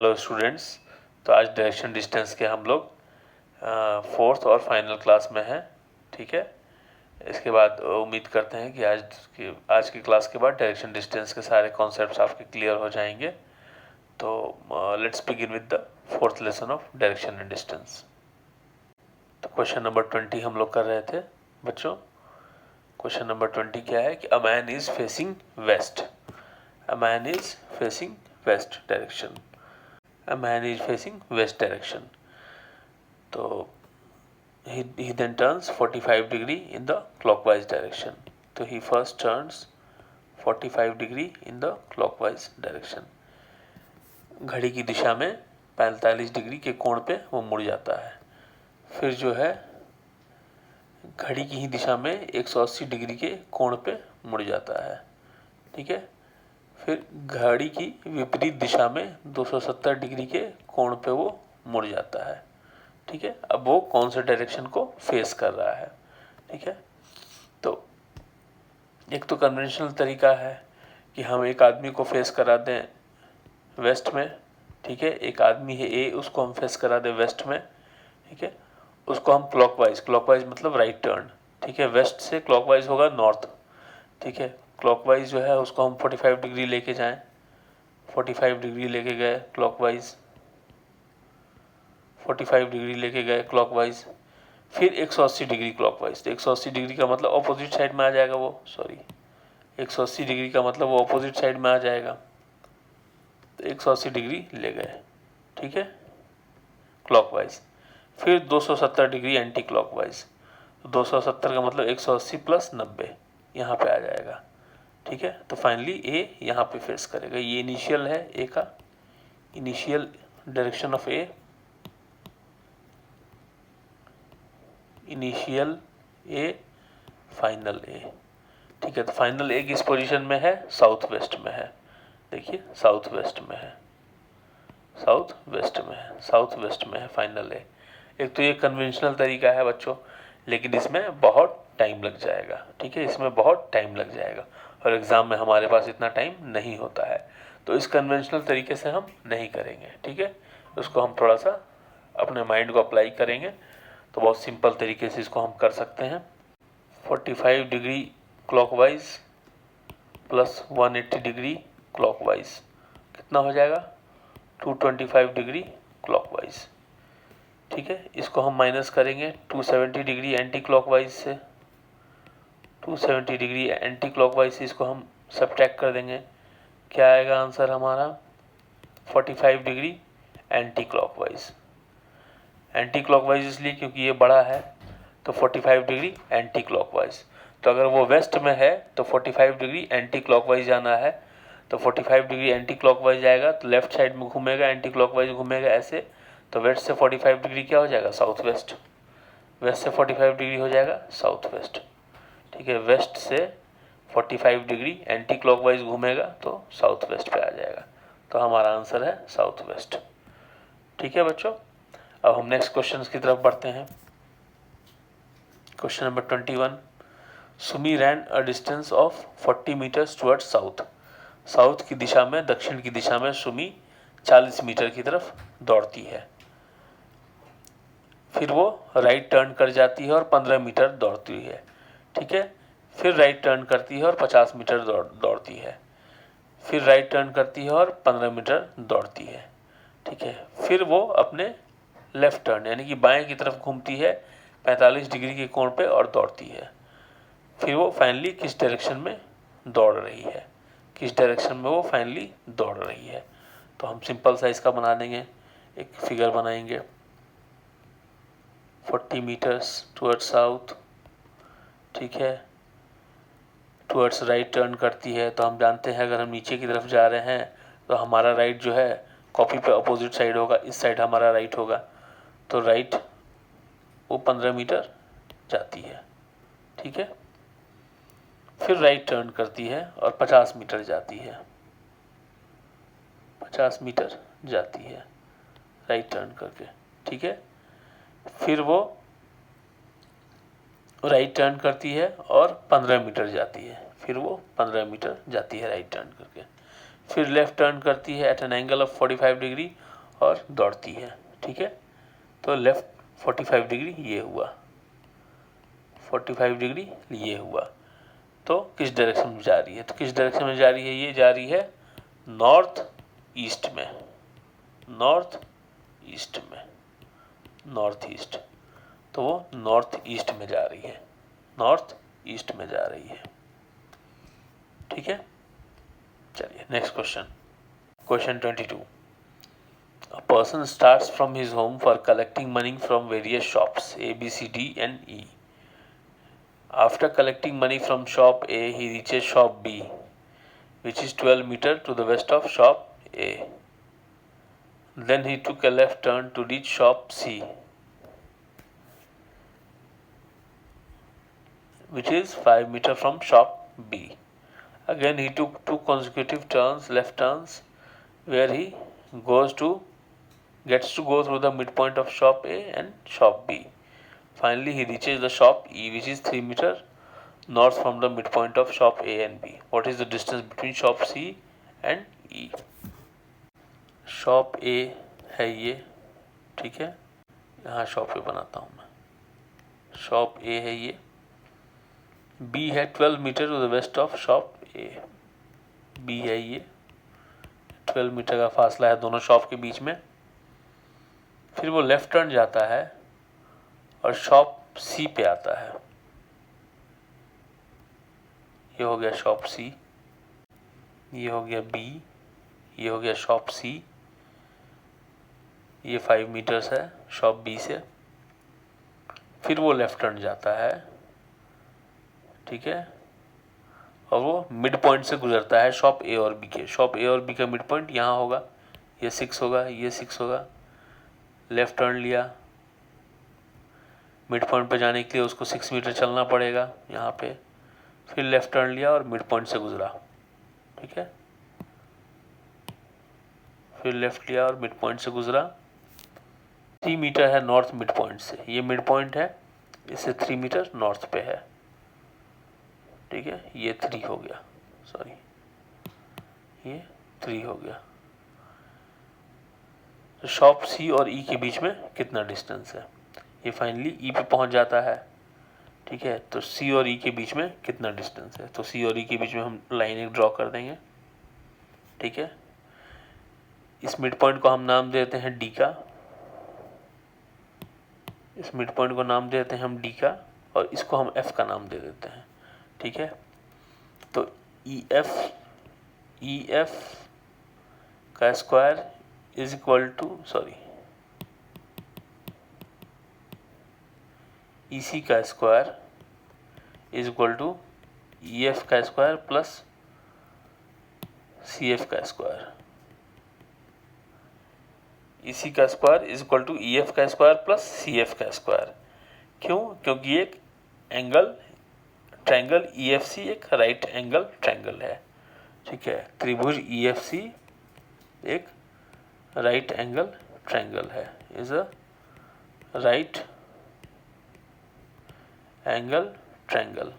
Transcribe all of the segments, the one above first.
Hello students, तो आज direction distance के हम लोग फोर्थ और फाइनल क्लास में हैं। ठीक है, इसके बाद उम्मीद करते हैं कि आज की क्लास के बाद डायरेक्शन डिस्टेंस के सारे कॉन्सेप्ट्स आपके क्लियर हो जाएंगे। तो let's begin with the fourth lesson of direction and distance. तो क्वेश्चन नंबर 20 हम लोग कर रहे थे बच्चों। क्वेश्चन नंबर 20 क्या है कि a man is facing waste. A man is facing west direction. A man is facing west direction. So he then turns 45 degree in the clockwise direction. So he first turns 45 degree in the clockwise direction. घड़ी की दिशा में 45 degree के कोण पे वो मुड़ जाता है। फिर जो है घड़ी की ही दिशा में 180 डिग्री के कोण पे मुड़ जाता है। ठीक है, फिर घड़ी की विपरीत दिशा में 270 डिग्री के कोण पे वो मुड़ जाता है। ठीक है, अब वो कौन से डायरेक्शन को फेस कर रहा है। ठीक है, तो एक तो कन्वेंशनल तरीका है कि हम एक आदमी को फेस करा दें वेस्ट में। ठीक है, एक आदमी है ए, उसको हम फेस करा दें वेस्ट में। ठीक है, उसको हम क्लॉकवाइज मतलब राइट टर्न। ठीक है, वेस्ट से क्लॉकवाइज होगा नॉर्थ। ठीक है, क्लॉकवाइज जो है उसको हम 45 डिग्री लेके जाएं। 45 डिग्री लेके गए क्लॉकवाइज, 45 डिग्री लेके गए क्लॉकवाइज, फिर 180 डिग्री क्लॉकवाइज। तो 180 डिग्री का मतलब ऑपोजिट साइड में आ जाएगा वो, 180 डिग्री का मतलब वो ऑपोजिट साइड में आ जाएगा। तो 180 डिग्री ले गए, ठीक है, क्लॉकवाइज। फिर 270 डिग्री एंटी क्लॉकवाइज। 270 का मतलब 180 प्लस 90 यहाँ पे आ जाएगा। ठीक है, तो फाइनली ए यहाँ पे फेस करेगा। ये इनिशियल है ए का, initial direction of A, initial A, final A. ठीक है, तो फाइनल ए किस पोजीशन में है? साउथ वेस्ट में है। देखिए साउथ वेस्ट में है, साउथ वेस्ट में है, साउथ वेस्ट में है फाइनल ए। एक तो ये कन्वेंशनल तरीका है बच्चों, लेकिन इसमें बहुत टाइम लग जाएगा। ठीक है, इसमें बहुत टाइम लग जाएगा और एग्ज़ाम में हमारे पास इतना टाइम नहीं होता है, तो इस कन्वेंशनल तरीके से हम नहीं करेंगे। ठीक है, उसको हम थोड़ा सा अपने माइंड को अप्लाई करेंगे तो बहुत सिंपल तरीके से इसको हम कर सकते हैं। 45 degree clockwise plus 180 degree clockwise कितना हो जाएगा? 225 डिग्री क्लॉकवाइज। ठीक है, इसको हम माइनस करेंगे 270 डिग्री एंटी क्लॉकवाइज से। 270 डिग्री एंटी क्लॉकवाइज से इसको हम सब्ट्रैक्ट कर देंगे। क्या आएगा आंसर हमारा? 45 degree anti clockwise. Anti clockwise इसलिए क्योंकि ये बड़ा है, तो 45 डिग्री एंटी क्लॉकवाइज। तो अगर वो वेस्ट में है तो 45 डिग्री एंटी क्लॉकवाइज जाना है, तो 45 डिग्री एंटी क्लॉकवाइज जाएगा तो लेफ्ट साइड में घूमेगा, एंटी क्लॉकवाइज घूमेगा ऐसे। तो वेस्ट से 45 डिग्री क्या हो जाएगा? South west. वेस्ट से 45 डिग्री हो जाएगा साउथ वेस्ट। ठीक है, वेस्ट से 45 डिग्री एंटी क्लॉकवाइज घूमेगा तो साउथ वेस्ट पे आ जाएगा। तो हमारा आंसर है साउथ वेस्ट। ठीक है बच्चों, अब हम नेक्स्ट क्वेश्चन की तरफ बढ़ते हैं। Question number 21, Sumi ran a distance of 40 metres towards south. South की दिशा में, दक्षिण की दिशा में सुमी 40 मीटर की तरफ दौड़ती है। फिर वो राइट टर्न कर जाती है और 15 मीटर दौड़ती है। ठीक है, फिर राइट टर्न करती है और 50 मीटर दौड़ती है। फिर राइट टर्न करती है और 15 मीटर दौड़ती है। ठीक है, फिर वो अपने लेफ्ट टर्न यानी कि बाएं की तरफ घूमती है 45 डिग्री के कोण पे और दौड़ती है। फिर वो फाइनली किस डायरेक्शन में दौड़ रही है, किस डायरेक्शन में वो फाइनली दौड़ रही है। तो हम सिंपल सा इसका बना देंगे, एक फिगर बनाएंगे। 40 मीटर्स टुवर्ड्स साउथ, ठीक है, टुवर्ड्स राइट टर्न करती है। तो हम जानते हैं अगर हम नीचे की तरफ जा रहे हैं तो हमारा राइट जो है कॉपी पे अपोजिट साइड होगा, इस साइड हमारा राइट होगा। तो राइट वो 15 मीटर जाती है। ठीक है, फिर राइट टर्न करती है और 50 मीटर जाती है, 50 मीटर जाती है राइट टर्न करके। ठीक है, फिर वो राइट टर्न करती है और 15 मीटर जाती है, फिर वो 15 मीटर जाती है राइट टर्न करके। फिर लेफ़्ट टर्न करती है at an angle of 45 degree और दौड़ती है, ठीक है। तो लेफ़्ट 45 डिग्री ये हुआ, 45 डिग्री ये हुआ। तो किस डायरेक्शन में जा रही है? तो किस डायरेक्शन में जा रही है? ये जा रही है नॉर्थ ईस्ट में, नॉर्थ ईस्ट में, नॉर्थ ईस्ट। तो वो नॉर्थ ईस्ट में जा रही है, नॉर्थ ईस्ट में जा रही है, ठीक है। चलिए next question, question 22। A person starts from his home for collecting money from various shops A, B, C, D and E. After collecting money from shop A, he reaches shop B, which is 12 meters to the west of shop A. Then he took a left turn to reach shop C, which is 5 meters from shop B. Again he took 2 consecutive turns, left turns, where he gets to go through the midpoint of shop A and shop B. Finally he reaches the shop E, which is 3 meters north from the midpoint of shop A and B. What is the distance between shop C and E? Shop A है ये, ठीक है। यहाँ shop A बनाता हूँ मैं, shop A है ये, B है 12 metre to the west of shop A, B है ये, 12 मीटर का फासला है दोनों शॉप के बीच में। फिर वो लेफ्ट टर्न जाता है और शॉप C पे आता है, ये हो गया शॉप C, ये हो गया B, ये हो गया शॉप C, ये 5 मीटर्स है शॉप B से। फिर वो लेफ्ट टर्न जाता है, ठीक है, और वो मिड पॉइंट से गुजरता है शॉप A और B के। शॉप A और B का मिड पॉइंट यहाँ होगा, ये 6 होगा, ये 6 होगा। लेफ्ट टर्न लिया, मिड पॉइंट पे जाने के लिए उसको 6 मीटर चलना पड़ेगा यहाँ पे। फिर लेफ्ट टर्न लिया और मिड पॉइंट से गुजरा, ठीक है। फिर लेफ्ट लिया और मिड पॉइंट से गुजरा। 3 मीटर है नॉर्थ मिड पॉइंट से, ये मिड पॉइंट है, इससे 3 मीटर नॉर्थ पे है, ठीक है। ये 3 हो गया, सॉरी ये 3 हो गया। तो शॉप C और E के बीच में कितना डिस्टेंस है? ये फाइनली E पे पहुंच जाता है, ठीक है। तो C और E के बीच में कितना डिस्टेंस है? तो C और E के बीच में हम लाइन एक ड्रॉ कर देंगे, ठीक है। इस मिड पॉइंट को हम नाम देते हैं D का, इस मिड पॉइंट को नाम देते हैं हम D का, और इसको हम F का नाम दे देते हैं, ठीक है। तो EF का square is equal to, sorry EC का square is equal to EF का स्क्वायर प्लस CF का स्क्वायर। EC का square is equal to EF का स्क्वायर प्लस CF का स्क्वायर। क्यों? क्योंकि एक एंगल ट्रायंगल EFC एक राइट एंगल ट्रायंगल है, ठीक है। त्रिभुज EFC एक राइट एंगल ट्रायंगल है, is a right angle triangle,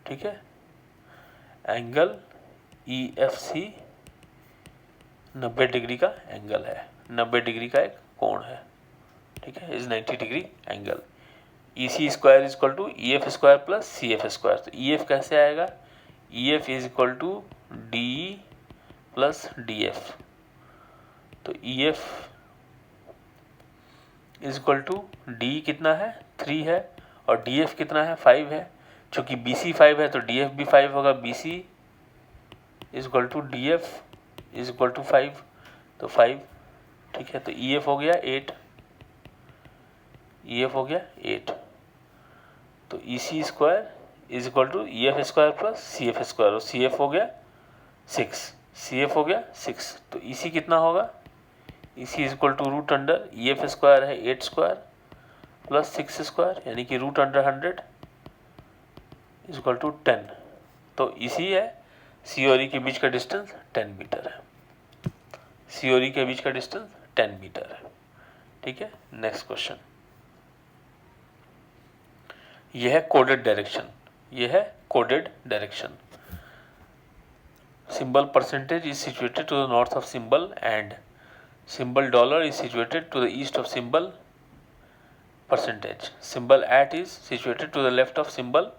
ठीक है। एंगल EFC 90 डिग्री का एंगल है, 90 डिग्री का एक कोण है, ठीक है, is 90 degree angle. EC square is equal to EF square plus CF square. तो EF कैसे आएगा? EF is equal to DE plus DF। तो EF is equal to DE कितना है? 3 है, और DF कितना है? 5 है। चूँकि BC 5 है तो DF भी 5 होगा। BC is equal to DF is equal to 5, तो 5, ठीक है। तो EF हो गया 8, EF हो गया 8। तो EC square is equal to EF square plus CF square, और CF हो गया 6, CF हो गया 6। तो EC कितना होगा? EC is equal to root under EF square है 8 स्क्वायर प्लस 6 स्क्वायर, यानी कि root under 100 is equal to 10। तो EC है, C और E के बीच का डिस्टेंस 10 मीटर है, C और E के बीच का डिस्टेंस 10 मीटर है, ठीक है। नेक्स्ट क्वेश्चन, यह है कोडेड डायरेक्शन, यह है coded direction. symbol percentage is situated to the north of symbol, and symbol dollar is situated to the east of symbol percentage. Symbol at is situated to the left of symbol,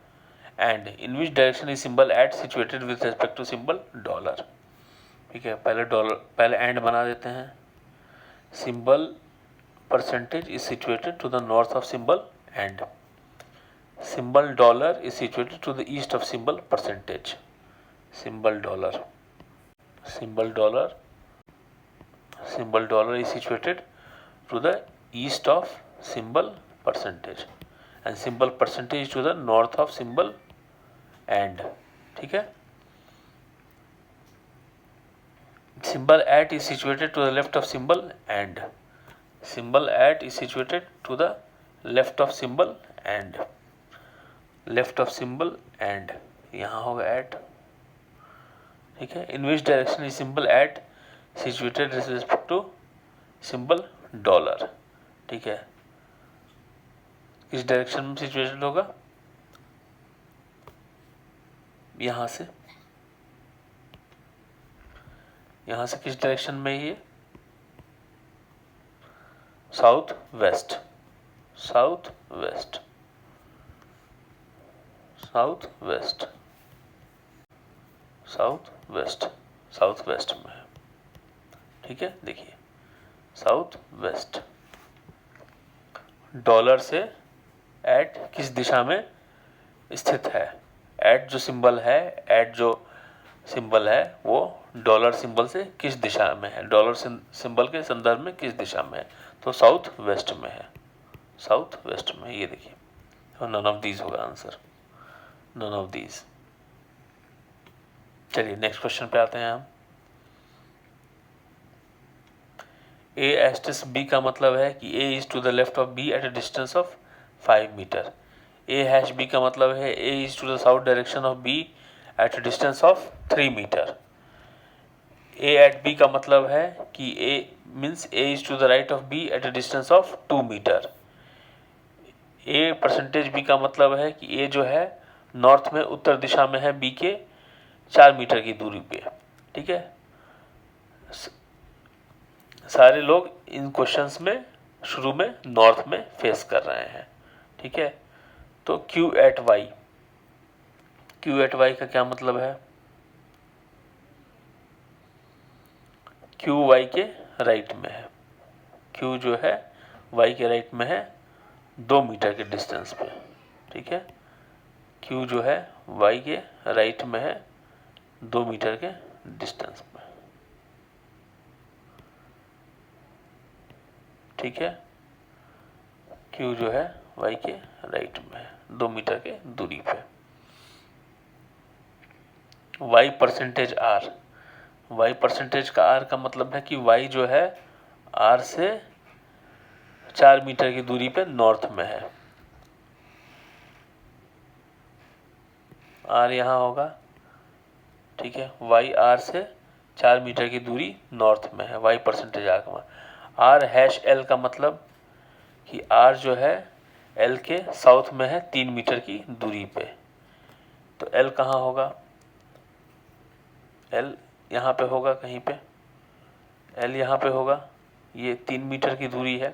and in which direction is symbol at situated with respect to symbol dollar. ठीक है, पहले and बना देते हैं. symbol percentage is situated to the north of symbol and symbol dollar is situated to the east of symbol percentage. symbol dollar is situated to the east of symbol percentage and symbol percentage to the north of symbol and. ठीक है. symbol at is situated to the left of symbol and. symbol at is situated to the left of symbol and. left of symbol and यहाँ होगा at. ठीक है. in which direction is symbol at situated with respect to symbol dollar. ठीक है. किस direction में situated होगा? यहाँ से किस डायरेक्शन में ये? South west. में है. ठीक है. देखिए साउथ वेस्ट. डॉलर से एट किस दिशा में स्थित है? एट जो सिंबल है वो डॉलर सिंबल से किस दिशा में है? डॉलर सिंबल के संदर्भ में किस दिशा में है? तो साउथ वेस्ट में है. ये देखिए. नन ऑफ दीज होगा आंसर. None of these. चलिए नेक्स्ट क्वेश्चन पे आते हैं हम. A asterisk B का मतलब है कि A is to the left of B at a distance of 5 metre. A hash B का मतलब है A is to the south direction of B at a distance of 3 metre. A at B का मतलब है कि A means A is to the right of B at a distance of 2 metre. A percentage B का मतलब है कि A जो है नॉर्थ में उत्तर दिशा में है B के 4 मीटर की दूरी पे. ठीक है. सारे लोग इन क्वेश्चंस में शुरू में नॉर्थ में फेस कर रहे हैं. ठीक है. तो Q at y का क्या मतलब है? Q y के राइट में है. Q जो है y के राइट में है 2 मीटर के डिस्टेंस पे. ठीक है. Q जो है y के राइट में है 2 मीटर के डिस्टेंस पे. ठीक है. Q जो है y के राइट में है 2 मीटर के दूरी पे. y परसेंटेज R का मतलब है कि y जो है R से 4 मीटर की दूरी पे नॉर्थ में है. R यहाँ होगा. ठीक है. y R से 4 मीटर की दूरी नॉर्थ में है. y परसेंटेज R का. R हैश L का मतलब कि R जो है L के साउथ में है 3 मीटर की दूरी पे. तो L कहाँ होगा? L यहाँ पे होगा कहीं पे. L यहाँ पे होगा. ये 3 मीटर की दूरी है.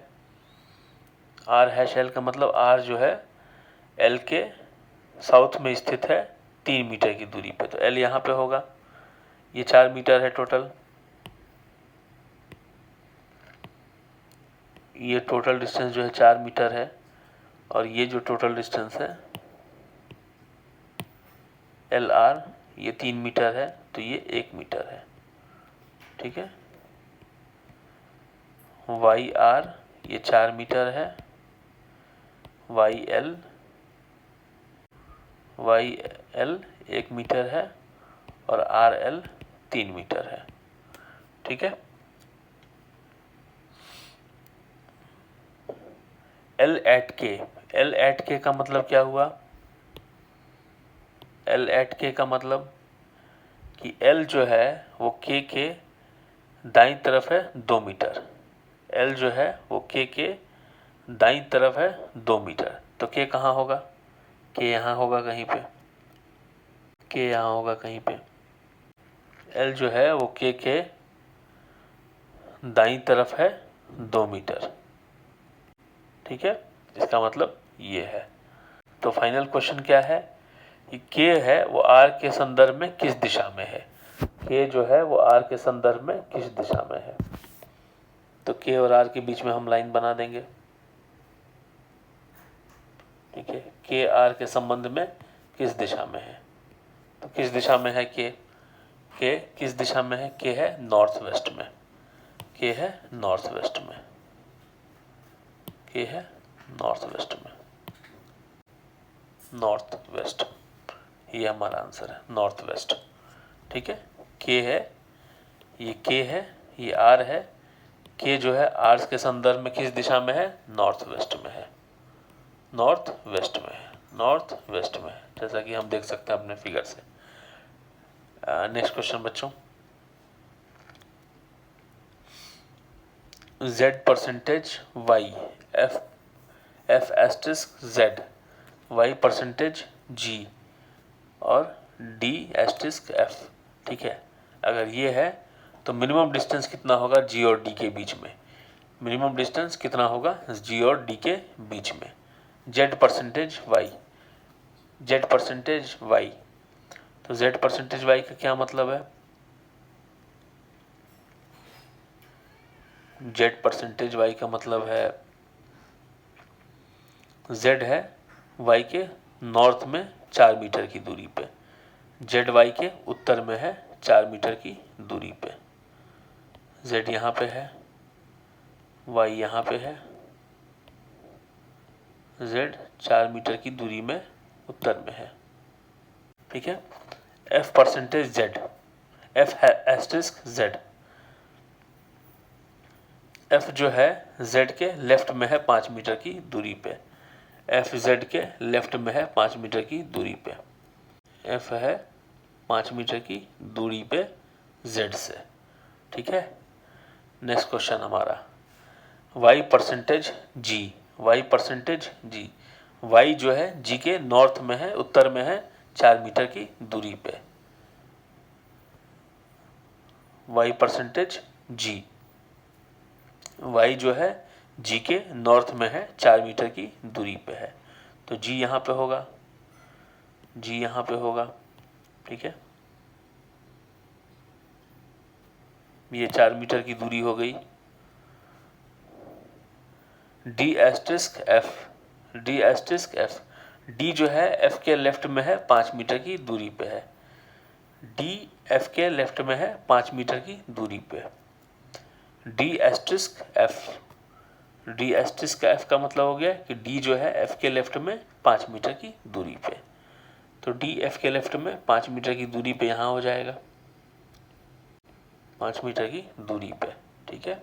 R हैश L का मतलब R जो है L के साउथ में स्थित है 3 मीटर की दूरी पे. तो L यहाँ पे होगा. ये 4 मीटर है टोटल. ये टोटल डिस्टेंस जो है 4 मीटर है और ये जो टोटल डिस्टेंस है LR ये 3 मीटर है. तो ये 1 मीटर है. ठीक है. YR ये 4 मीटर है. YL 1 मीटर है और RL 3 मीटर है. ठीक है. L at K का मतलब क्या हुआ? L at K का मतलब कि L जो है वो K के दाईं तरफ है 2 मीटर. L जो है वो K के दाईं तरफ है 2 मीटर. तो K कहाँ होगा? K यहाँ होगा कहीं पे. एल जो है वो के दाईं तरफ है 2 मीटर, ठीक है। इसका मतलब ये है। तो फाइनल क्वेश्चन क्या है, के है वो आर के संदर्भ में किस दिशा में है। के जो है वो आर के संदर्भ में किस दिशा में है। तो के और आर के बीच में हम लाइन बना देंगे, ठीक है। के आर के संबंध में किस दिशा में है, तो किस दिशा में है के किस दिशा में है, के है नॉर्थ वेस्ट में, के है नॉर्थ वेस्ट में, के है नॉर्थ वेस्ट में, नॉर्थ वेस्ट, ये हमारा आंसर है नॉर्थ वेस्ट, ठीक है। के है, ये आर है, के जो है आर के संदर्भ में किस दिशा में है, नॉर्थ वेस्ट में है, नॉर्थ वेस्ट में है, नॉर्थ वेस्ट में है, जैसा कि हम देख सकते हैं अपने फिगर से। नेक्स्ट क्वेश्चन बच्चों, z percentage y, f asterisk z, y percentage g और d एस्टेरिस्क f, ठीक है। अगर ये है तो मिनिमम डिस्टेंस कितना होगा g और d के बीच में, मिनिमम डिस्टेंस कितना होगा g और d के बीच में। z percentage y, z percentage y, तो z परसेंटेज y का क्या मतलब है, z परसेंटेज y का मतलब है z है y के नॉर्थ में 4 मीटर की दूरी पे, z y के उत्तर में है 4 मीटर की दूरी पे, z यहाँ पे है, y यहाँ पे है, z 4 मीटर की दूरी में उत्तर में है, ठीक है। f परसेंटेज z, f है एस्टेरिस्क z, f जो है z के लेफ्ट में है 5 मीटर की दूरी पे, f z के लेफ्ट में है 5 मीटर की दूरी पे, f है 5 मीटर की दूरी पे z से, ठीक है। नेक्स्ट क्वेश्चन हमारा y percentage g, y percentage g, y जो है g के नॉर्थ में है, उत्तर में है 4 मीटर की दूरी पे, y परसेंटेज g, y जो है g के नॉर्थ में है 4 मीटर की दूरी पे है, तो g यहाँ पे होगा, g यहाँ पे होगा, ठीक है। ये 4 मीटर की दूरी हो गई। d asterisk f, d asterisk f, d जो है f के लेफ्ट में है 5 मीटर की दूरी पे है, d f के लेफ्ट में है 5 मीटर की दूरी पे, d asterisk f, d asterisk f का मतलब हो गया कि d जो है f के लेफ्ट में 5 मीटर की दूरी पे, तो d f के लेफ्ट में 5 मीटर की दूरी पे यहाँ हो जाएगा, 5 मीटर की दूरी पे, ठीक है।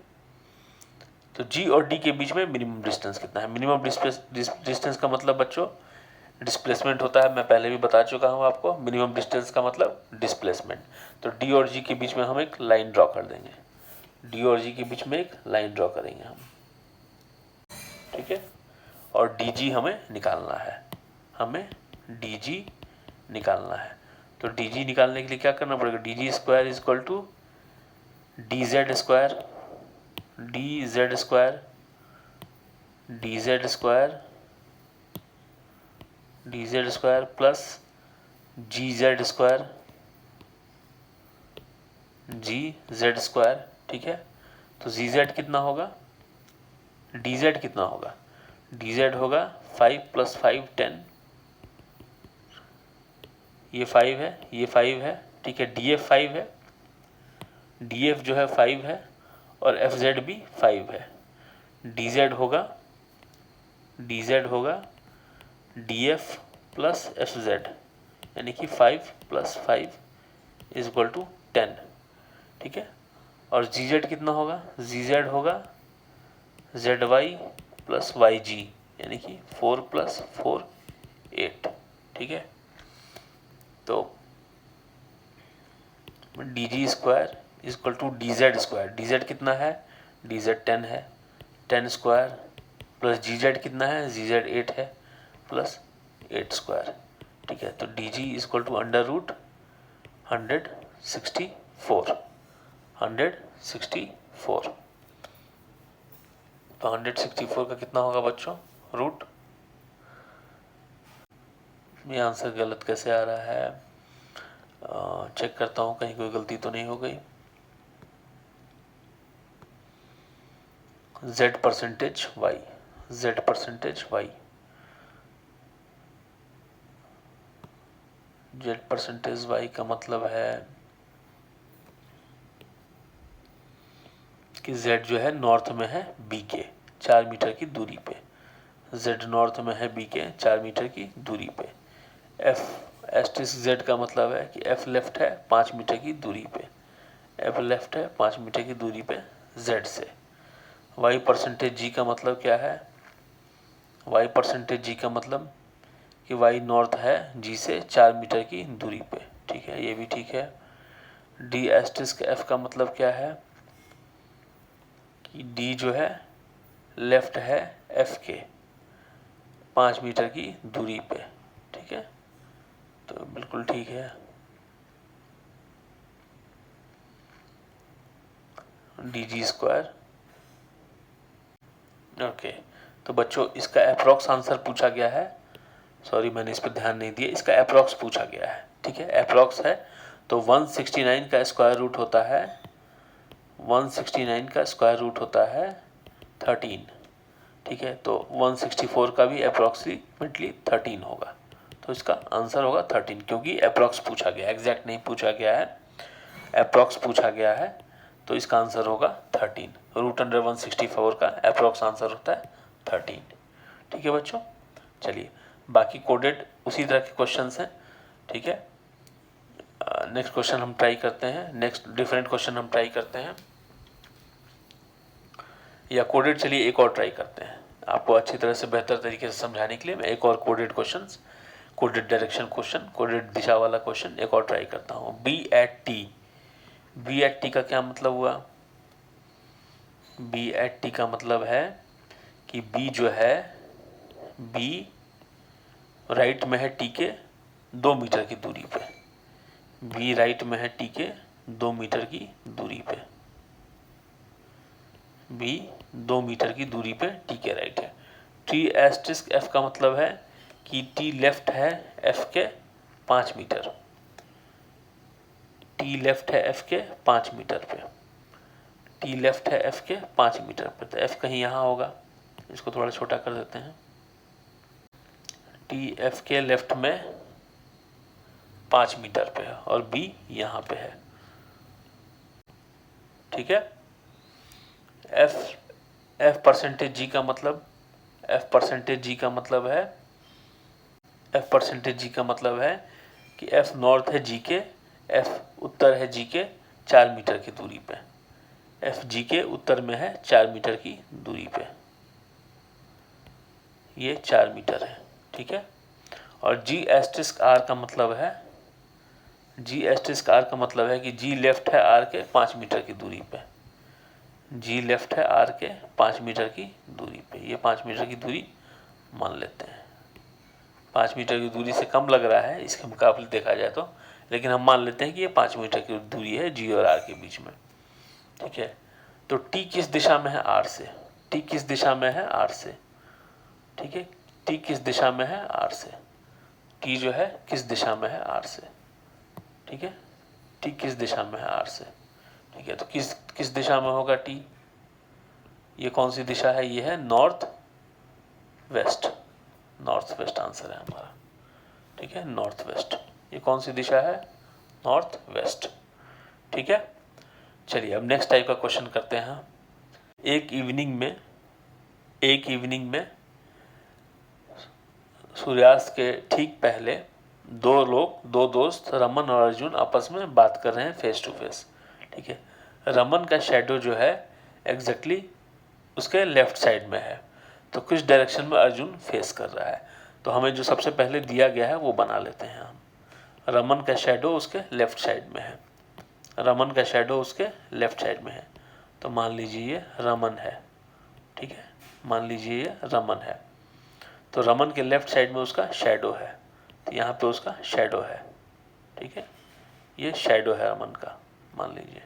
तो g और d के बीच में मिनिमम डिस्टेंस कितना है, मिनिमम डिस्टेंस का मतलब बच्चों डिस्प्लेसमेंट होता है, मैं पहले भी बता चुका हूँ आपको, मिनिमम डिस्टेंस का मतलब डिस्प्लेसमेंट। तो d और g के बीच में हम एक लाइन ड्रॉ कर देंगे, d और g के बीच में एक लाइन ड्रॉ करेंगे हम, ठीक है। और dg हमें निकालना है, हमें dg निकालना है। तो dg निकालने के लिए क्या करना पड़ेगा, dg square is equal to dz square, dz square, dz square, dz square plus gz square, gz square, ठीक है। तो gz कितना होगा, dz कितना होगा, dz होगा 5 + 5 10, ये 5 है, ये 5 है, ठीक है। df 5 है, df जो है 5 है और fz भी 5 है, dz होगा df प्लस fz, यानी कि 5 + 5 इज इक्वल टू 10, ठीक है। और gz कितना होगा, gz होगा zy प्लस yg, यानी कि 4 + 4 8, ठीक है। तो dg square is equal to dz square, dz कितना है, dz 10 है, 10 स्क्वायर प्लस gz कितना है, gz 8 है प्लस 8 स्क्वायर, ठीक है। तो dg इज इक्वल टू √165, 164। तो 164 का कितना होगा बच्चों रूट? ये आंसर गलत कैसे आ रहा है? चेक करता हूँ कहीं कोई गलती तो नहीं हो गई। z percentage y, z percentage y, z percentage y का मतलब है कि z जो है नॉर्थ में है b के 4 मीटर की दूरी पे, z नॉर्थ में है b के 4 मीटर की दूरी पे। f एस्टिस z का मतलब है कि f लेफ्ट है 5 मीटर की दूरी पे, f लेफ्ट है 5 मीटर की दूरी पे z से। y परसेंटेज g का मतलब क्या है? y परसेंटेज g का मतलब कि y नॉर्थ है g से 4 मीटर की दूरी पे, ठीक है, ये भी ठीक है। d एस्टिस्क f का मतलब क्या है कि d जो है लेफ्ट है f के 5 मीटर की दूरी पे, ठीक है, तो बिल्कुल ठीक है। dg²। ओके, तो बच्चों इसका अप्रॉक्स आंसर पूछा गया है, सॉरी मैंने इस पर ध्यान नहीं दिया, इसका अप्रॉक्स पूछा गया है, ठीक है, अप्रॉक्स है। तो 169 का स्क्वायर रूट होता है 169 का स्क्वायर रूट होता है 13, ठीक है, तो 164 का भी अप्रॉक्सीमेटली 13 होगा, तो इसका आंसर होगा 13, क्योंकि अप्रॉक्स पूछा गया, एग्जैक्ट नहीं पूछा गया है, अप्रॉक्स पूछा गया है, तो इसका आंसर होगा 13। रूट अंडर 164 का अप्रॉक्स आंसर होता है 13, ठीक है बच्चों। चलिए बाकी कोडेड उसी तरह के क्वेश्चंस हैं, ठीक है। नेक्स्ट क्वेश्चन हम ट्राई करते हैं, नेक्स्ट डिफरेंट क्वेश्चन हम ट्राई करते हैं, या कोडेड चलिए एक और ट्राई करते हैं, आपको अच्छी तरह से बेहतर तरीके से समझाने के लिए मैं एक और coded questions, coded direction question, coded दिशा वाला क्वेश्चन एक और ट्राई करता हूँ। बी एट टी का क्या मतलब हुआ? बी एट टी का मतलब है कि बी जो है बी राइट में है टी के 2 मीटर की दूरी पे, बी राइट में है टी के 2 मीटर की दूरी पे, बी 2 मीटर की दूरी पे टी के राइट है। टी एस्टिस्क एफ का मतलब है कि टी लेफ्ट है एफ के 5 मीटर, टी लेफ्ट है एफ के 5 मीटर पे, टी लेफ्ट है एफ के 5 मीटर पे, तो एफ कहीं यहाँ होगा, इसको थोड़ा छोटा कर देते हैं, टी एफ के लेफ्ट में 5 मीटर पे है और बी यहाँ पे है, ठीक है। एफ परसेंटेज जी का मतलब, एफ परसेंटेज जी का मतलब है, एफ परसेंटेज जी का मतलब है कि एफ नॉर्थ है जी के, एफ उत्तर है जी के 4 मीटर की दूरी पे, एफ जी के उत्तर में है 4 मीटर की दूरी पे, ये 4 मीटर है, ठीक है। और जी एस्टिस्क आर का मतलब है, जी एस्टिस्क आर का मतलब है कि जी लेफ्ट है आर के 5 मीटर की दूरी पे, जी लेफ्ट है आर के 5 मीटर की दूरी पे, ये 5 मीटर की दूरी मान लेते हैं, 5 मीटर की दूरी से कम लग रहा है इसके मुकाबले देखा जाए तो, लेकिन हम मान लेते हैं कि ये 5 मीटर की दूरी है जी और आर के बीच में, ठीक है। तो टी किस दिशा में है आर से, टी किस दिशा में है आर से, ठीक है, टी किस दिशा में है आर से, टी जो है किस दिशा में है आर से, ठीक है, टी किस दिशा में है आर से, ठीक है, तो किस दिशा में होगा टी, ये कौन सी दिशा है, ये है north west, north west answer है हमारा, ठीक है, नॉर्थ वेस्ट, ये कौन सी दिशा है, नॉर्थ वेस्ट, ठीक है। चलिए अब नेक्स्ट टाइप का क्वेश्चन करते हैं। एक इवनिंग में सूर्यास्त के ठीक पहले दो दोस्त रमन और अर्जुन आपस में बात कर रहे हैं फेस टू फेस, ठीक है। रमन का शेडो जो है एग्जैक्टली उसके लेफ्ट साइड में है, तो किस डायरेक्शन में अर्जुन फेस कर रहा है, तो हमें जो सबसे पहले दिया गया है वो बना लेते हैं हम। रमन का शेडो उसके लेफ्ट साइड में है, रमन का शेडो उसके लेफ्ट साइड में है, तो मान लीजिए ये रमन है, ठीक है, मान लीजिए ये रमन है, तो रमन के लेफ्ट साइड में उसका शेडो है, तो यहाँ पे उसका शेडो है, ठीक है, ये शेडो है रमन का, मान लीजिए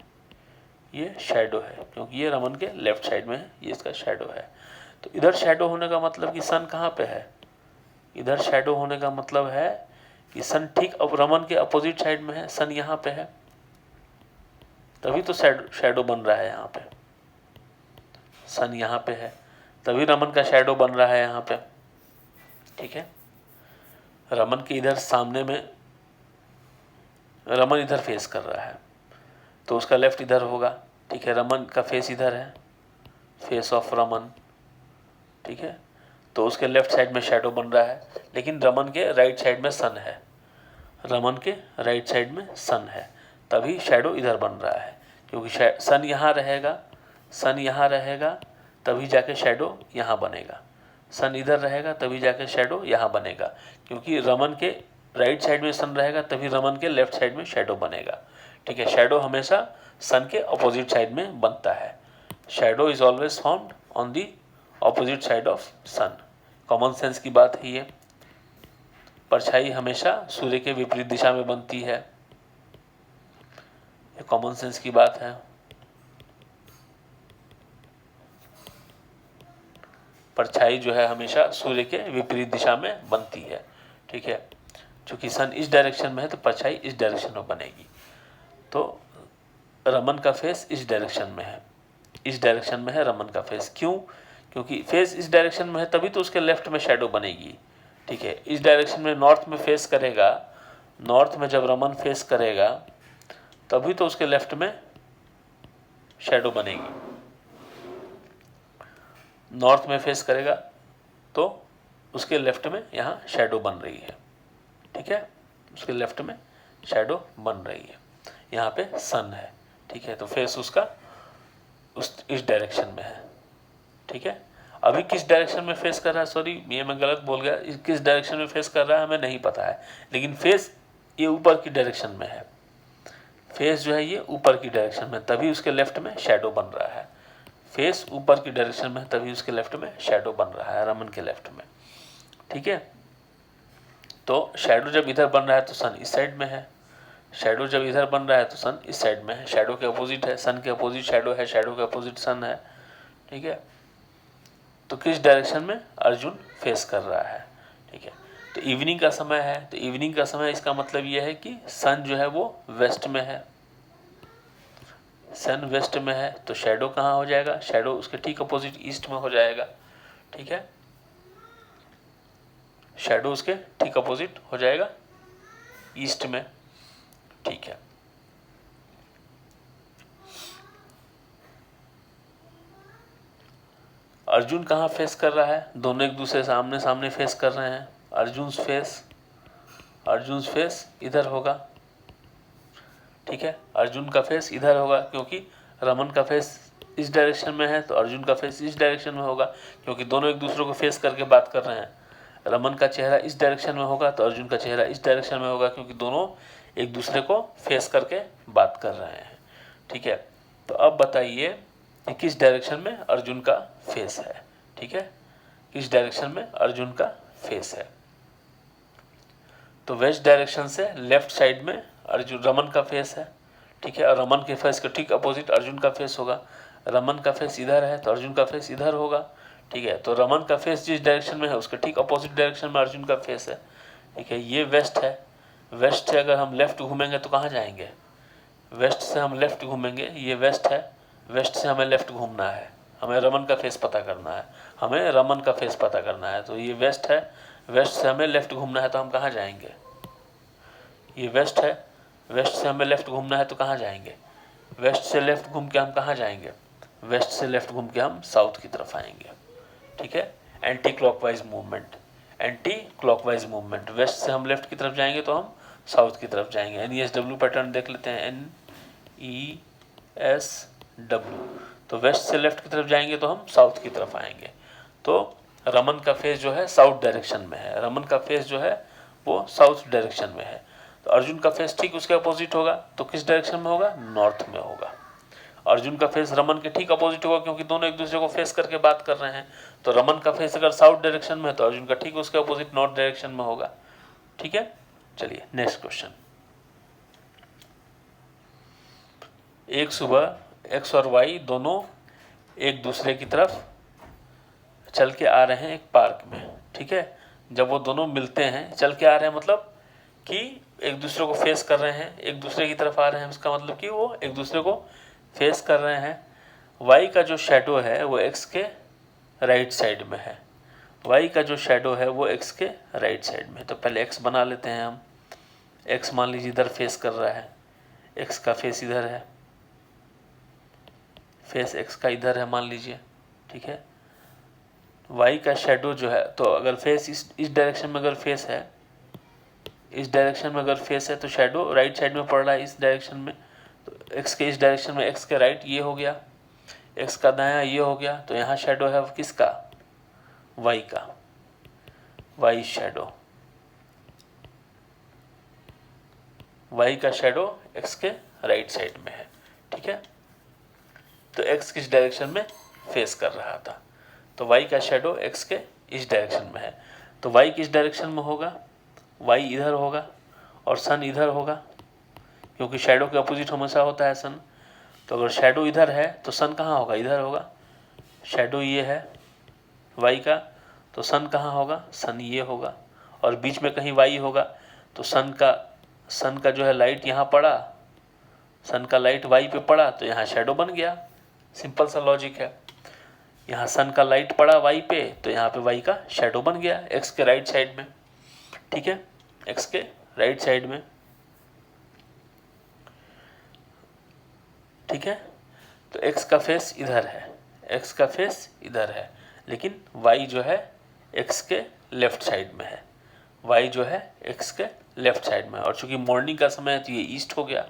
ये शैडो है, क्योंकि ये रमन के लेफ्ट साइड में है, ये इसका शैडो है। तो इधर शैडो होने का मतलब कि सन कहाँ पे है, इधर शैडो होने का मतलब है कि सन ठीक अब रमन के अपोजिट साइड में है, सन यहाँ पे है, तभी तो शैडो बन रहा है यहाँ पे, सन यहाँ पे है तभी रमन का शैडो बन रहा है यहाँ पे। ठीक है, रमन के इधर सामने में रमन इधर फेस कर रहा है तो उसका लेफ्ट इधर होगा। ठीक है, रमन का फेस इधर है, फेस ऑफ रमन। ठीक है, तो उसके लेफ्ट साइड में शैडो बन रहा है, लेकिन रमन के राइट साइड में सन है, रमन के राइट साइड में सन है, तभी शैडो इधर बन रहा है, क्योंकि सन यहाँ रहेगा, सन यहाँ रहेगा तभी जाके शैडो यहाँ बनेगा, सन इधर रहेगा तभी जाके शैडो यहाँ बनेगा, क्योंकि रमन के राइट साइड में सन रहेगा तभी रमन के लेफ्ट साइड में शैडो बनेगा। ठीक है, शैडो हमेशा सन के अपोजिट साइड में बनता है, shadow is always found on the opposite side of sun. Common sense की बात है ये। परछाई हमेशा सूर्य के विपरीत दिशा में बनती है, ये कॉमन सेंस की बात है। परछाई जो है हमेशा सूर्य के विपरीत दिशा में बनती है। ठीक है, चूंकि सन इस डायरेक्शन में है तो परछाई इस डायरेक्शन में बनेगी। तो रमन का फेस इस डायरेक्शन में है, इस डायरेक्शन में है रमन का फेस। क्यों? क्योंकि फेस इस डायरेक्शन में है तभी तो उसके लेफ्ट में शैडो बनेगी। ठीक है, इस डायरेक्शन में नॉर्थ में फेस करेगा, नॉर्थ में जब रमन फेस करेगा तभी तो उसके लेफ्ट में शैडो बनेगी। नॉर्थ में फेस करेगा तो उसके लेफ्ट में यहाँ शैडो बन रही है। ठीक है, उसके लेफ्ट में शैडो बन रही है, यहाँ पे सन है। ठीक है, तो फेस उसका इस डायरेक्शन में है। ठीक है, अभी किस डायरेक्शन में फेस कर रहा है, सॉरी ये मैं गलत बोल गया, किस डायरेक्शन में फेस कर रहा है हमें नहीं पता है, लेकिन फेस ये ऊपर की डायरेक्शन में है, फेस जो है ये ऊपर की डायरेक्शन में, तभी उसके लेफ्ट में शैडो बन रहा है। फेस ऊपर की डायरेक्शन में तभी उसके लेफ्ट में शैडो बन रहा है, रमन के लेफ्ट में। ठीक है, तो शैडो जब इधर बन रहा है तो सन इस साइड में है, शैडो जब इधर बन रहा है तो सन इस साइड में है, शैडो के अपोजिट है, सन के अपोजिट शैडो है, शैडो के अपोजिट सन है। ठीक है, तो किस डायरेक्शन में अर्जुन फेस कर रहा है। ठीक है, तो इवनिंग का समय है, तो इवनिंग का समय इसका मतलब यह है कि सन जो है वो वेस्ट में है, सन वेस्ट में है, तो शैडो कहाँ हो जाएगा, शैडो उसके ठीक अपोजिट ईस्ट में हो जाएगा। ठीक है, शैडो उसके ठीक अपोजिट हो जाएगा ईस्ट में। ठीक है, अर्जुन कहाँ फेस कर रहा है, दोनों एक दूसरे सामने सामने फेस कर रहे हैं। अर्जुन फेस इधर होगा। ठीक है, अर्जुन का फेस इधर होगा क्योंकि रमन का फेस इस डायरेक्शन में है, तो अर्जुन का फेस इस डायरेक्शन में होगा, क्योंकि दोनों एक दूसरे को फेस करके बात कर रहे हैं। रमन का चेहरा इस डायरेक्शन में होगा तो अर्जुन का चेहरा इस डायरेक्शन में होगा, क्योंकि दोनों एक दूसरे को फेस करके बात कर रहे हैं। ठीक है, तो अब बताइए कि किस डायरेक्शन में अर्जुन का फेस है। ठीक है, किस डायरेक्शन में अर्जुन का फेस है, तो वेस्ट डायरेक्शन से लेफ्ट साइड में अर्जुन रमन का फेस है। ठीक है, और रमन के फेस के ठीक अपोजिट अर्जुन का फेस होगा। रमन का फेस इधर है तो अर्जुन का फेस इधर होगा। ठीक है, तो रमन का फेस जिस डायरेक्शन में है उसके ठीक अपोजिट डायरेक्शन में अर्जुन का फेस है। ठीक है, ये वेस्ट है, वेस्ट से अगर हम लेफ्ट घूमेंगे तो कहाँ जाएंगे, वेस्ट से हम लेफ्ट घूमेंगे, ये वेस्ट है, वेस्ट से हमें लेफ्ट घूमना है, हमें रमन का फेस पता करना है, हमें रमन का फेस पता करना है। तो ये वेस्ट है, वेस्ट से हमें लेफ्ट घूमना है तो हम कहाँ जाएंगे, ये वेस्ट है, वेस्ट से हमें लेफ्ट घूमना है तो कहाँ जाएंगे, वेस्ट से लेफ्ट घूम के हम कहाँ जाएंगे, वेस्ट से लेफ्ट घूम के हम साउथ की तरफ आएंगे। ठीक है, anti clockwise movement, anti clockwise movement, west से हम लेफ्ट की तरफ जाएंगे तो हम साउथ की तरफ जाएंगे। NESW पैटर्न देख लेते हैं, NESW, तो वेस्ट से लेफ्ट की तरफ जाएंगे तो हम साउथ की तरफ आएंगे। तो रमन का फेस जो है साउथ डायरेक्शन में है, रमन का फेस जो है वो साउथ डायरेक्शन में है, तो अर्जुन का फेस ठीक उसके अपोजिट होगा, तो किस डायरेक्शन में होगा, नॉर्थ में होगा। अर्जुन का फेस रमन के ठीक अपोजिट होगा, क्योंकि दोनों एक दूसरे को फेस करके बात कर रहे हैं। तो रमन का फेस अगर साउथ डायरेक्शन में है तो अर्जुन का ठीक उसके अपोजिट नॉर्थ डायरेक्शन में होगा। ठीक है, चलिए नेक्स्ट क्वेश्चन। एक सुबह एक्स और वाई दोनों एक दूसरे की तरफ चल के आ रहे हैं एक पार्क में, ठीक है। जब वो दोनों मिलते हैं, चल के आ रहे हैं मतलब कि एक दूसरे को फेस कर रहे हैं, एक दूसरे की तरफ आ रहे हैं, उसका मतलब कि वो एक दूसरे को फेस कर रहे हैं। वाई का जो शेडो है वो एक्स के राइट साइड में है, वाई का जो शेडो है वो एक्स के राइट साइड में। तो पहले एक्स बना लेते हैं हम। एक्स मान लीजिए इधर फेस कर रहा है, एक्स का फेस इधर है, फेस एक्स का इधर है मान लीजिए, ठीक है। वाई का शेडो जो है, तो अगर फेस इस डायरेक्शन में अगर फेस है, इस डायरेक्शन में अगर फेस है तो शेडो राइट साइड में पड़ रहा है इस डायरेक्शन में। तो एक्स के इस डायरेक्शन में एक्स के राइट ये हो गया, एक्स का दायां ये हो गया। तो यहाँ शेडो है किसका? वाई का, वाई शेडो, वाई का शेडो एक्स के राइट साइड में है, ठीक है। तो एक्स किस डायरेक्शन में फेस कर रहा था, तो वाई का शेडो एक्स के इस डायरेक्शन में है। तो वाई किस डायरेक्शन में होगा? वाई इधर होगा और सन इधर होगा, क्योंकि शेडो के अपोजिट हमेशा होता है सन। तो अगर शेडो इधर है तो सन कहाँ होगा? इधर होगा। शेडो ये है वाई का, तो सन कहाँ होगा? सन ये होगा, और बीच में कहीं वाई होगा। तो सन का जो है लाइट यहाँ पड़ा, सन का लाइट वाई पे पड़ा तो यहाँ शेडो बन गया। सिंपल सा लॉजिक है। यहाँ सन का लाइट पड़ा वाई पे तो यहाँ पे वाई का शेडो बन गया एक्स के राइट साइड में, ठीक है, एक्स के राइट साइड में, ठीक है। तो एक्स का फेस इधर है, एक्स का फेस इधर है, लेकिन वाई जो है एक्स के लेफ्ट साइड में है, वाई जो है एक्स के लेफ्ट साइड में। और चूंकि मॉर्निंग का समय है तो ये ईस्ट हो गया,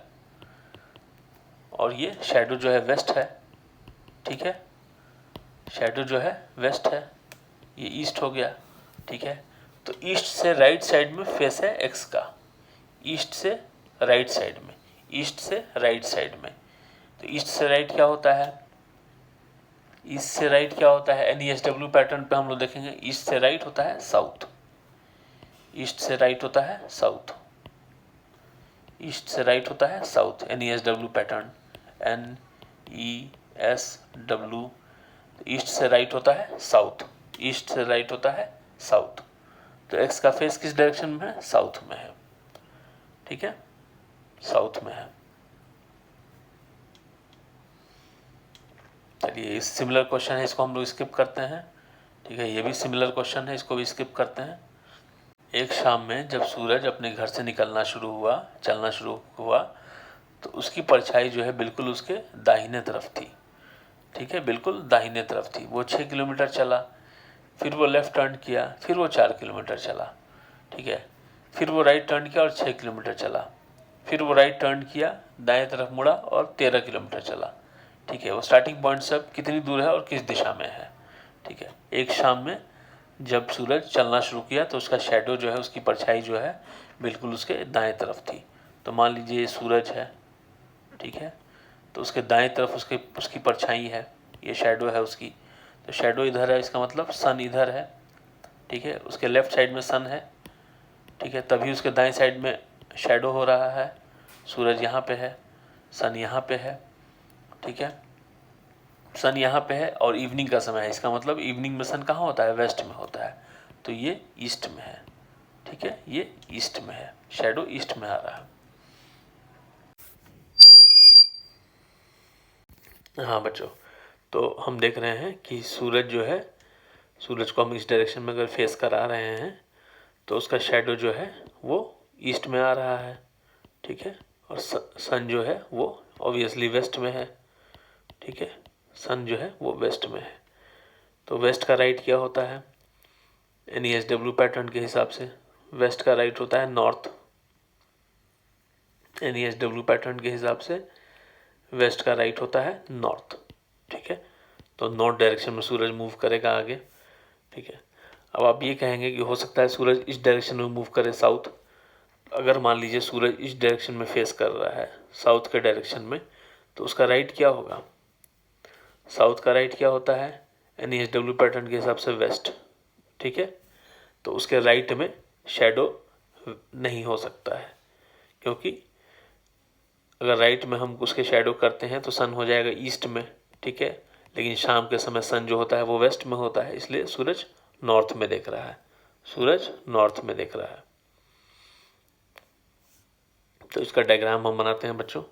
और ये शेडो जो है वेस्ट है, ठीक है। शेडो जो है वेस्ट है, ये ईस्ट हो गया, ठीक है। तो ईस्ट से राइट साइड में फेस है एक्स का, ईस्ट से राइट साइड में, ईस्ट से राइट साइड में। तो ईस्ट से राइट क्या होता है? ईस्ट से राइट क्या होता है? NESW पैटर्न पे हम लोग देखेंगे, ईस्ट से राइट होता है साउथ, ईस्ट से राइट होता है साउथ, ईस्ट से राइट होता है south, NESW pattern, NESW। East से राइट होता है साउथ, ईस्ट से राइट होता है साउथ। तो एक्स का फेस किस डायरेक्शन में है? साउथ में है, ठीक है, साउथ में है। चलिए, इस सिमिलर क्वेश्चन है, इसको हम लोग स्किप करते हैं, ठीक है। ये भी सिमिलर क्वेश्चन है, इसको भी स्किप करते हैं। एक शाम में जब सूरज अपने घर से निकलना शुरू हुआ, चलना शुरू हुआ, तो उसकी परछाई जो है बिल्कुल उसके दाहिने तरफ थी, ठीक है, बिल्कुल दाहिने तरफ थी। वो 6 किलोमीटर चला, फिर वो लेफ़्ट टर्न किया, फिर वो 4 किलोमीटर चला, ठीक है। फिर वो राइट टर्न किया और 6 किलोमीटर चला, फिर वो राइट टर्न किया, दाएं तरफ मुड़ा और 13 किलोमीटर चला, ठीक है। वो स्टार्टिंग पॉइंट से अब कितनी दूर है और किस दिशा में है, ठीक है। एक शाम में जब सूरज चलना शुरू किया तो उसका शेडो जो है, उसकी परछाई जो है बिल्कुल उसके दाएं तरफ थी। तो मान लीजिए ये सूरज है, ठीक है, तो उसके दाएं तरफ उसकी परछाई है, ये शेडो है उसकी। तो शेडो इधर है, इसका मतलब सन इधर है, ठीक है, उसके लेफ्ट साइड में सन है, ठीक है, तभी उसके दाएं साइड में शेडो हो रहा है। सूरज यहाँ पे है, सन यहाँ पे है, ठीक है, सन यहाँ पे है और इवनिंग का समय है, इसका मतलब इवनिंग में सन कहाँ होता है? वेस्ट में होता है। तो ये ईस्ट में है, ठीक है, ये ईस्ट में है, शेडो ईस्ट में आ रहा है। हाँ बच्चों, तो हम देख रहे हैं कि सूरज जो है, सूरज को हम इस डायरेक्शन में अगर फेस करा रहे हैं तो उसका शेडो जो है वो ईस्ट में आ रहा है, ठीक है। और सन जो है वो ऑब्वियसली वेस्ट में है, ठीक है, सन जो है वो वेस्ट में है। तो वेस्ट का राइट क्या होता है? NESW पैटर्न के हिसाब से वेस्ट का राइट होता है नॉर्थ, NESW पैटर्न के हिसाब से वेस्ट का राइट होता है नॉर्थ, ठीक है। तो नॉर्थ डायरेक्शन में सूरज मूव करेगा आगे, ठीक है। अब आप ये कहेंगे कि हो सकता है सूरज इस डायरेक्शन में मूव करे साउथ। अगर मान लीजिए सूरज इस डायरेक्शन में फेस कर रहा है, साउथ के डायरेक्शन में, तो उसका राइट क्या होगा? साउथ का राइट क्या होता है? NESW पैटर्न के हिसाब से वेस्ट, ठीक है। तो उसके राइट में शेडो नहीं हो सकता है, क्योंकि अगर राइट में हम उसके शैडो करते हैं तो सन हो जाएगा ईस्ट में, ठीक है। लेकिन शाम के समय सन जो होता है वो वेस्ट में होता है, इसलिए सूरज नॉर्थ में दिख रहा है, सूरज नॉर्थ में दिख रहा है। तो इसका डायग्राम हम बनाते हैं बच्चों,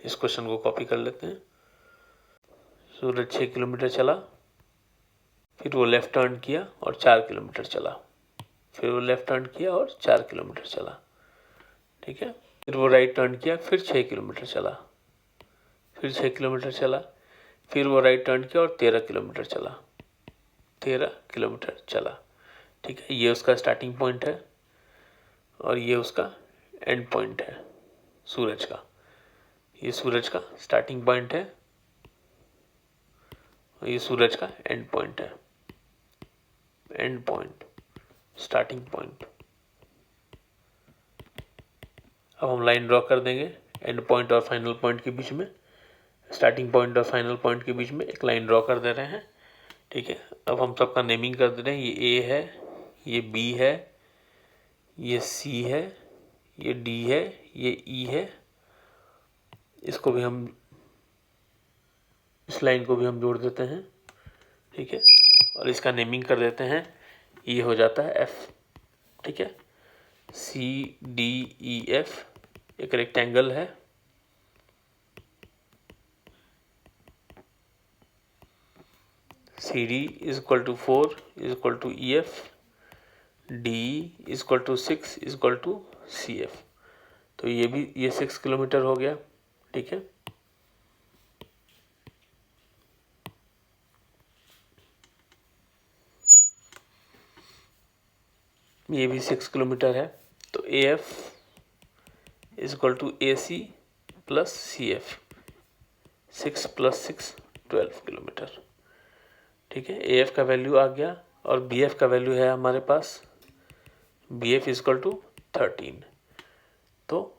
इस क्वेश्चन को कॉपी कर लेते हैं। सूरज 6 किलोमीटर चला, फिर वो लेफ्ट टर्न किया और 4 किलोमीटर चला, फिर वो लेफ्ट टर्न किया और 4 किलोमीटर चला, ठीक है। फिर वो राइट टर्न किया, फिर 6 किलोमीटर चला, फिर 6 किलोमीटर चला, फिर वो राइट टर्न किया और 13 किलोमीटर चला, 13 किलोमीटर चला, ठीक है। ये उसका स्टार्टिंग पॉइंट है और ये उसका एंड पॉइंट है सूरज का। ये सूरज का स्टार्टिंग पॉइंट है और ये सूरज का एंड पॉइंट है, एंड पॉइंट, स्टार्टिंग पॉइंट। अब हम लाइन ड्रॉ कर देंगे एंड पॉइंट और फाइनल पॉइंट के बीच में, स्टार्टिंग पॉइंट और फाइनल पॉइंट के बीच में एक लाइन ड्रॉ कर दे रहे हैं, ठीक है। अब हम सबका नेमिंग कर दे रहे हैं, ये ए है, ये बी है, ये सी है, ये डी है, ये ई है। इसको भी हम, इस लाइन को भी हम जोड़ देते हैं, ठीक है। और इसका नेमिंग कर देते हैं, ये हो जाता है एफ, ठीक है। सी डी ई एफ एक रेक्टेंगल है, C D is equal to 4 is equal to E F, D is equal to 6 is equal to C F. तो ये भी, ये 6 किलोमीटर हो गया, ठीक है। ये भी 6 किलोमीटर है। तो A F is equal to A C plus C F, 6 plus 6 12 kilometre, ठीक है। ए एफ का वैल्यू आ गया और बी एफ का वैल्यू है हमारे पास, B F is equal to 13। तो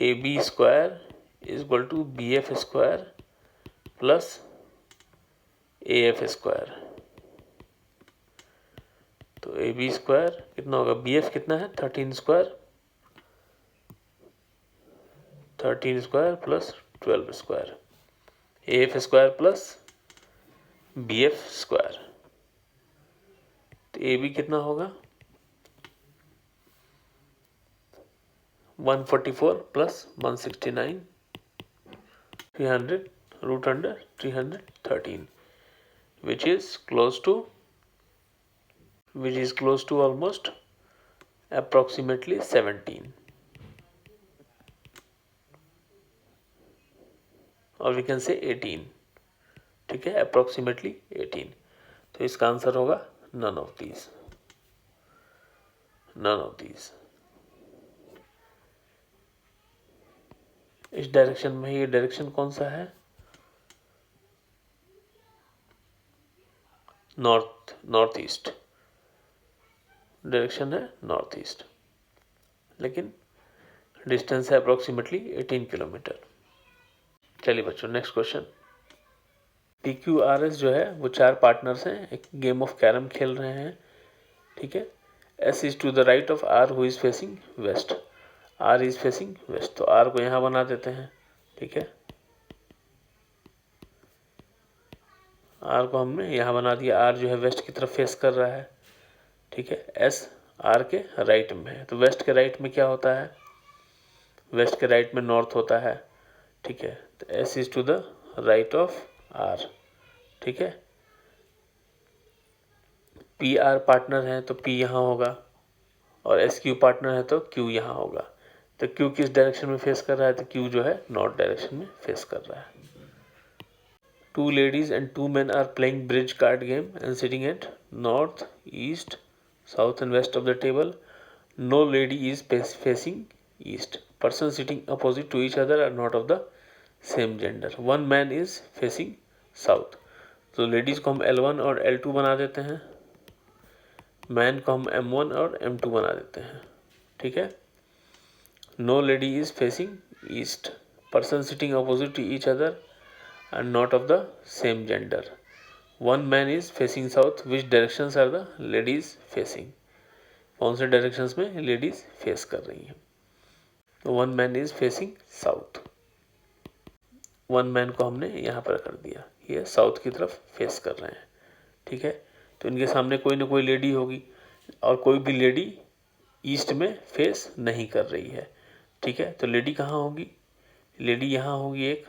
A B square is equal to B F square plus A F square. तो ए बी स्क्वायर कितना होगा, बी एफ कितना है 13 square, 13 square plus 12 square, A F square plus B F square. तो A B कितना होगा 144 plus 169, 300 root under 313, which is close to almost approximately 17, or we can say 18, ठीक है, approximately 18। तो इसका आंसर होगा none of these, none of these। इस direction में, ये डायरेक्शन कौन सा है, नॉर्थ ईस्ट डायरेक्शन है, नॉर्थ ईस्ट, लेकिन डिस्टेंस है अप्रोक्सीमेटली 18 किलोमीटर। चलिए बच्चों next question. P Q R S जो है वो 4 पार्टनर्स हैं, एक गेम ऑफ कैरम खेल रहे हैं, ठीक है। S is to the right of R who is facing west, R is facing west. तो आर को यहाँ बना देते हैं, ठीक है। आर को हमने यहाँ बना दिया, आर जो है वेस्ट की तरफ फेस कर रहा है, ठीक है। एस आर के राइट में है, तो वेस्ट के राइट में क्या होता है, वेस्ट के राइट में नॉर्थ होता है, ठीक है। तो S is to the right of R, ठीक है। पी आर पार्टनर है तो पी यहाँ होगा, और एस क्यू पार्टनर है तो क्यू यहाँ होगा। तो क्यू किस डायरेक्शन में फेस कर रहा है, तो क्यू जो है नॉर्थ डायरेक्शन में फेस कर रहा है। 2 ladies and 2 men are playing bridge card game and sitting at north, east, south and west of the table. No lady is facing east. Persons sitting opposite to each other are not of the same gender. One man is facing south. तो ladies को हम L1 और L2 बना देते हैं, man को हम M1 और M2 बना देते हैं, ठीक है। No lady is facing east. Persons sitting opposite to each other and not of the same gender. One man is facing south. Which directions are the ladies facing? कौन से डायरेक्शंस में ladies face कर रही हैं। तो one man is facing south, one man को हमने यहाँ पर कर दिया, ये साउथ की तरफ फेस कर रहे हैं, ठीक है। तो इनके सामने कोई ना कोई लेडी होगी और कोई भी लेडी ईस्ट में फेस नहीं कर रही है, ठीक है। तो लेडी कहाँ होगी, लेडी यहाँ होगी एक,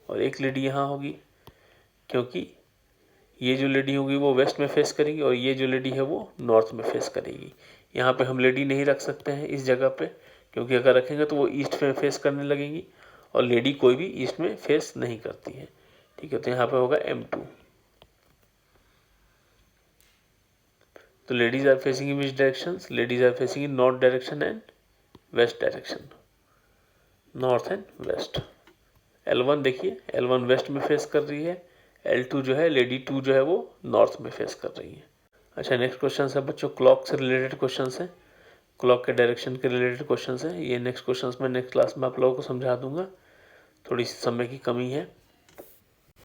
और एक लेडी यहाँ होगी, क्योंकि ये जो लेडी होगी वो वेस्ट में फेस करेगी और ये जो लेडी है वो नॉर्थ में फेस करेगी। यहाँ पे हम लेडी नहीं रख सकते हैं इस जगह पे, क्योंकि अगर रखेंगे तो वो ईस्ट में फेस करने लगेंगी और लेडी कोई भी ईस्ट में फेस नहीं करती है, ठीक है। तो यहाँ पे होगा M2। तो ladies are facing in which direction, ladies are facing in north direction and west direction, north and west. L1 देखिए, L1 वेस्ट में फेस कर रही है, L2 जो है लेडी 2 जो है वो नॉर्थ में फेस कर रही है। अच्छा, नेक्स्ट क्वेश्चन है बच्चों, क्लॉक से रिलेटेड क्वेश्चन है, क्लॉक के डायरेक्शन के रिलेटेड क्वेश्चन है। ये नेक्स्ट क्वेश्चन मैं नेक्स्ट क्लास में आप लोगों को समझा दूंगा, थोड़ी समय की कमी है।